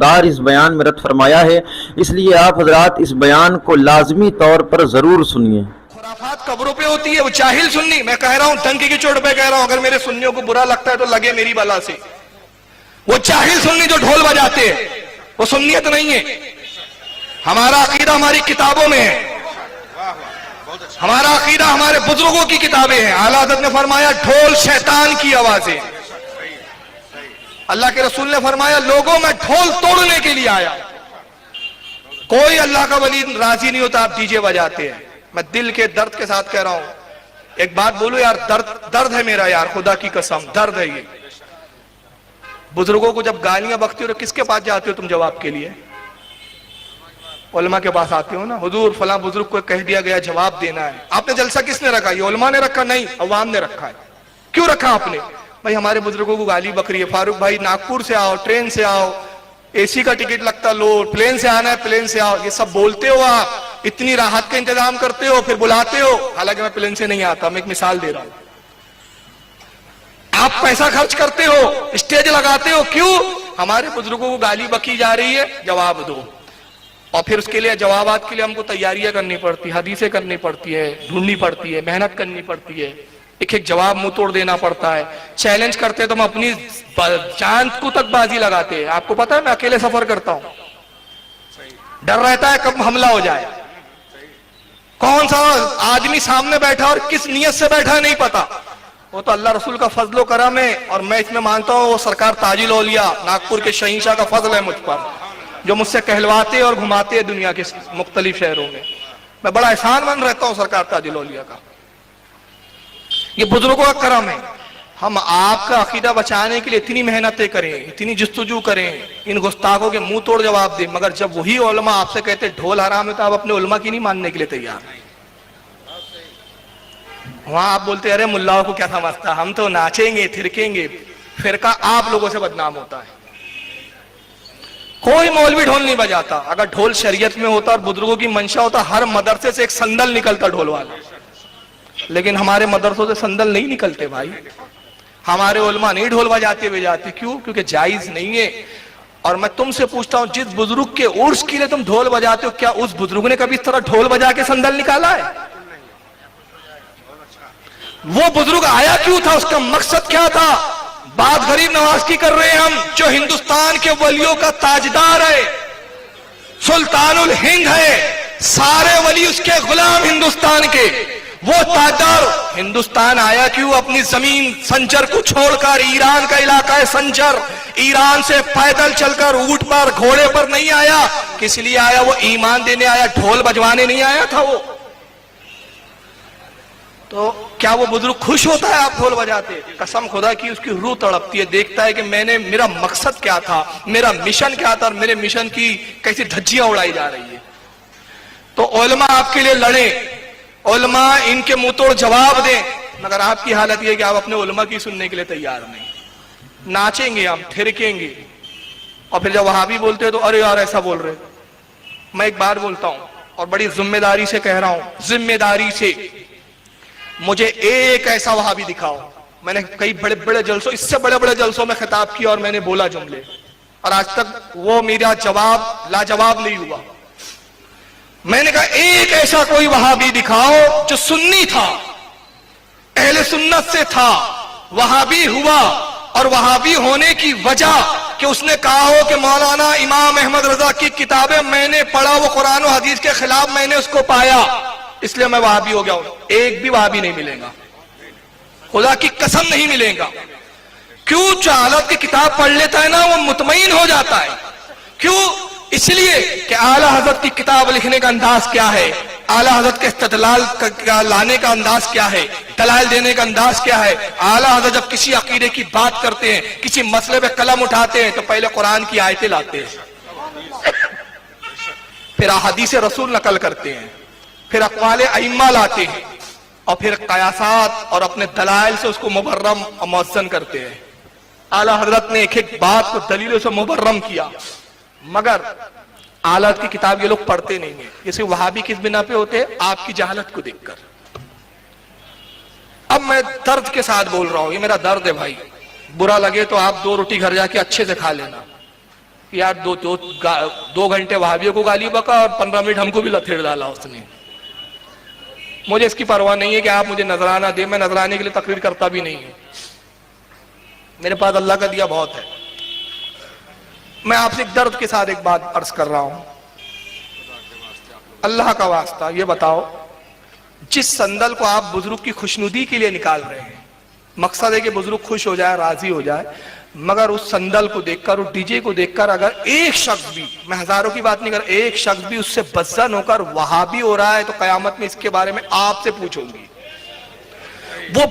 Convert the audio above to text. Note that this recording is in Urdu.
مقدار اس بیان میں رد فرمایا ہے، اس لیے آپ حضرات اس بیان کو لازمی طور پر ضرور سنیے۔ خرافات قبروں پہ ہوتی ہے، وہ جاہل سنی، میں کہہ رہا ہوں ڈنکی کی چوٹ پہ کہہ رہا ہوں، اگر میرے سنیوں کو برا لگتا ہے تو لگے میری بلا سے۔ وہ جاہل سنی جو ڈھول بجاتے ہیں، وہ سنیت نہیں ہے۔ ہمارا عقیدہ ہماری کتابوں میں ہے، ہمارا عقیدہ ہمارے بزرگوں کی کتابیں ہیں۔ اعلیٰ حضرت نے فرمایا ڈھول شیطان کی آوازیں، اللہ کے رسول نے فرمایا لوگوں میں ڈھول توڑنے کے لیے آیا۔ کوئی اللہ کا ولی راضی نہیں ہوتا آپ ڈی جے بجاتے ہیں۔ میں دل کے درد کے ساتھ کہہ رہا ہوں، ایک بات بولو یار، درد ہے میرا یار، خدا کی قسم درد ہے یہ۔ بزرگوں کو جب گالیاں بکتے ہو تو کس کے پاس جاتے ہو تم جواب کے لیے؟ علماء کے پاس آتے ہو نا، حضور فلاں بزرگ کو کہہ دیا گیا جواب دینا ہے۔ آپ نے جلسہ کس نے رکھا؟ یہ علماء نے رکھا؟ نہیں، عوام نے رکھا ہے۔ کیوں رکھا آپ نے؟ بھائی ہمارے بزرگوں کو گالی بک رہی ہے، فاروق بھائی ناگپور سے آؤ، ٹرین سے آؤ، اے سی کا ٹکٹ لگتا لو، پلین سے آنا ہے پلین سے آؤ، یہ سب بولتے ہو آپ، اتنی راحت کا انتظام کرتے ہو، پھر بلاتے ہو، حالانکہ میں پلین سے نہیں آتا، میں ایک مثال دے رہا ہوں۔ آپ پیسہ خرچ کرتے ہو، اسٹیج لگاتے ہو، کیوں؟ ہمارے بزرگوں کو گالی بکی جا رہی ہے، جواب دو۔ اور پھر اس کے لیے جوابات کے لیے ہم کو تیاریاں کرنی پڑتی ہے، حدیثیں کرنی پڑتی ہے، ڈھونڈنی پڑتی ہے، محنت کرنی پڑتی ہے، ایک ایک جواب منہ توڑ دینا پڑتا ہے۔ چیلنج کرتے تو ہم اپنی جان کو تک بازی لگاتے ہیں۔ آپ کو پتا ہے میں اکیلے سفر کرتا ہوں، ڈر رہتا ہے کب حملہ ہو جائے، کون سا آدمی سامنے بیٹھا اور کس نیت سے بیٹھا نہیں پتا۔ وہ تو اللہ رسول کا فضل و کرم ہے، اور میں اس میں مانتا ہوں وہ سرکار تاج الاولیاء ناگپور کے شہنشاہ کا فضل ہے مجھ پر، جو مجھ سے کہلواتے اور گھماتے ہیں دنیا کے مختلف شہروں میں۔ میں بڑا احسان مند رہتا ہوں سرکار تاج الاولیاء کا، یہ بزرگوں کا کرم ہے۔ ہم آپ کا عقیدہ بچانے کے لیے اتنی محنتیں کریں، اتنی جستجو کریں، ان گستاخوں کے منہ توڑ جواب دیں، مگر جب وہی علماء آپ سے کہتے ڈھول حرام ہے تو آپ اپنے علماء کی نہیں ماننے کے لیے تیار ہیں۔ وہاں آپ بولتے ارے ملاؤں کو کیا سمجھتا، ہم تو ناچیں گے تھرکیں گے۔ فرقہ آپ لوگوں سے بدنام ہوتا ہے۔ کوئی مولوی ڈھول نہیں بجاتا۔ اگر ڈھول شریعت میں ہوتا اور بزرگوں کی منشا ہوتا، ہر مدرسے سے ایک سندل نکلتا ڈھول والا، لیکن ہمارے مدرسوں سے سندل نہیں نکلتے بھائی۔ ہمارے علماء نہیں ڈھول بجاتے ہوئے جاتے، کیوں؟ کیونکہ جائز نہیں ہے۔ اور میں تم سے پوچھتا ہوں، جس بزرگ کے عرس کے لیے تم ڈھول بجاتے ہو، کیا اس بزرگ نے کبھی اس طرح ڈھول بجا کے سندل نکالا ہے؟ وہ بزرگ آیا کیوں تھا؟ اس کا مقصد کیا تھا؟ بات غریب نواز کی کر رہے ہیں ہم، جو ہندوستان کے ولیوں کا تاجدار ہے، سلطان الہند ہے، سارے ولی اس کے غلام ہندوستان کے، وہ تاجدار ہندوستان آیا کیوں؟ اپنی زمین سنجر کو چھوڑ کر، ایران کا علاقہ ہے سنجر، ایران سے پیدل چل کر اونٹ پر گھوڑے پر نہیں آیا، کس لیے آیا؟ وہ ایمان دینے آیا، ڈھول بجوانے نہیں آیا تھا وہ۔ تو کیا وہ بزرگ خوش ہوتا ہے آپ ڈھول بجاتے؟ قسم خدا کی اس کی روح تڑپتی ہے، دیکھتا ہے کہ میرا مقصد کیا تھا، میرا مشن کیا تھا، اور میرے مشن کی کیسی دھجیاں اڑائی جا رہی ہے۔ تو علماء آپ کے لیے لڑیں، علماء ان کے منہ توڑ جواب دیں، مگر آپ کی حالت یہ ہے کہ آپ اپنے علماء کی سننے کے لیے تیار نہیں۔ ناچیں گے ہم، تھرکیں گے، اور پھر جب وہابی بولتے ہیں تو ارے یار ایسا بول رہے۔ میں ایک بات بولتا ہوں اور بڑی ذمہ داری سے کہہ رہا ہوں، ذمہ داری سے، مجھے ایک ایسا وہابی دکھاؤ۔ میں نے کئی بڑے بڑے جلسوں، اس سے بڑے بڑے جلسوں میں خطاب کیا اور میں نے بولا جملے، اور آج تک وہ میرا جواب لاجواب نہیں ہوا۔ میں نے کہا ایک ایسا کوئی وہابی دکھاؤ جو سنی تھا، اہل سنت سے تھا، وہابی ہوا، اور وہابی ہونے کی وجہ کہ اس نے کہا ہو کہ مولانا امام احمد رضا کی کتابیں میں نے پڑھا، وہ قرآن و حدیث کے خلاف میں نے اس کو پایا، اس لیے میں وہابی ہو گیا ہوں۔ ایک بھی وہابی نہیں ملے گا، خدا کی قسم نہیں ملے گا۔ کیوں؟ جہالت کی کتاب پڑھ لیتا ہے نا، وہ مطمئن ہو جاتا ہے۔ کیوں؟ اس لیے کہ اعلیٰ حضرت کی کتاب لکھنے کا انداز کیا ہے، اعلیٰ حضرت کے استدلال لانے کا انداز کیا ہے، دلائل دینے کا انداز کیا ہے۔ اعلیٰ حضرت جب کسی عقیدے کی بات کرتے ہیں، کسی مسئلے پہ قلم اٹھاتے ہیں، تو پہلے قرآن کی آیتیں لاتے ہیں، پھر احادیث رسول نقل کرتے ہیں، پھر اقوال ائمہ لاتے ہیں، اور پھر قیاسات اور اپنے دلائل سے اس کو مبرم اور موزن کرتے ہیں۔ اعلیٰ حضرت نے ایک ایک بات کو دلیلوں سے مبرم کیا، مگر اعلیٰ کی کتاب یہ لوگ پڑھتے نہیں ہیں۔ یہ صرف وہابی کس بنا پہ ہوتے ہیں؟ آپ کی جہالت کو دیکھ کر۔ اب میں درد کے ساتھ بول رہا ہوں، یہ میرا درد ہے بھائی، برا لگے تو آپ 2 روٹی گھر جا کے اچھے سے کھا لینا، کہ یار دو گھنٹے وہابیوں کو گالی بکا اور 15 منٹ ہم کو بھی لتھیڑ ڈالا اس نے. مجھے اس کی پرواہ نہیں ہے کہ آپ مجھے نذرانہ دیں، میں نذرانے کے لیے تقریر کرتا بھی نہیں ہوں، میرے پاس اللہ کا دیا بہت ہے. میں آپ سے ایک درد کے ساتھ ایک بات عرض کر رہا ہوں، اللہ کا واسطہ یہ بتاؤ، جس صندل کو آپ بزرگ کی خوشنودی کے لیے نکال رہے ہیں، مقصد ہے کہ بزرگ خوش ہو جائے، راضی ہو جائے، مگر اس صندل کو دیکھ کر، اس ڈی جے کو دیکھ کر اگر ایک شخص بھی، میں ہزاروں کی بات نہیں کر رہا، ایک شخص بھی اس سے بدظن ہو کر وہابی ہو رہا ہے تو قیامت میں اس کے بارے میں آپ سے پوچھوں گی. وہ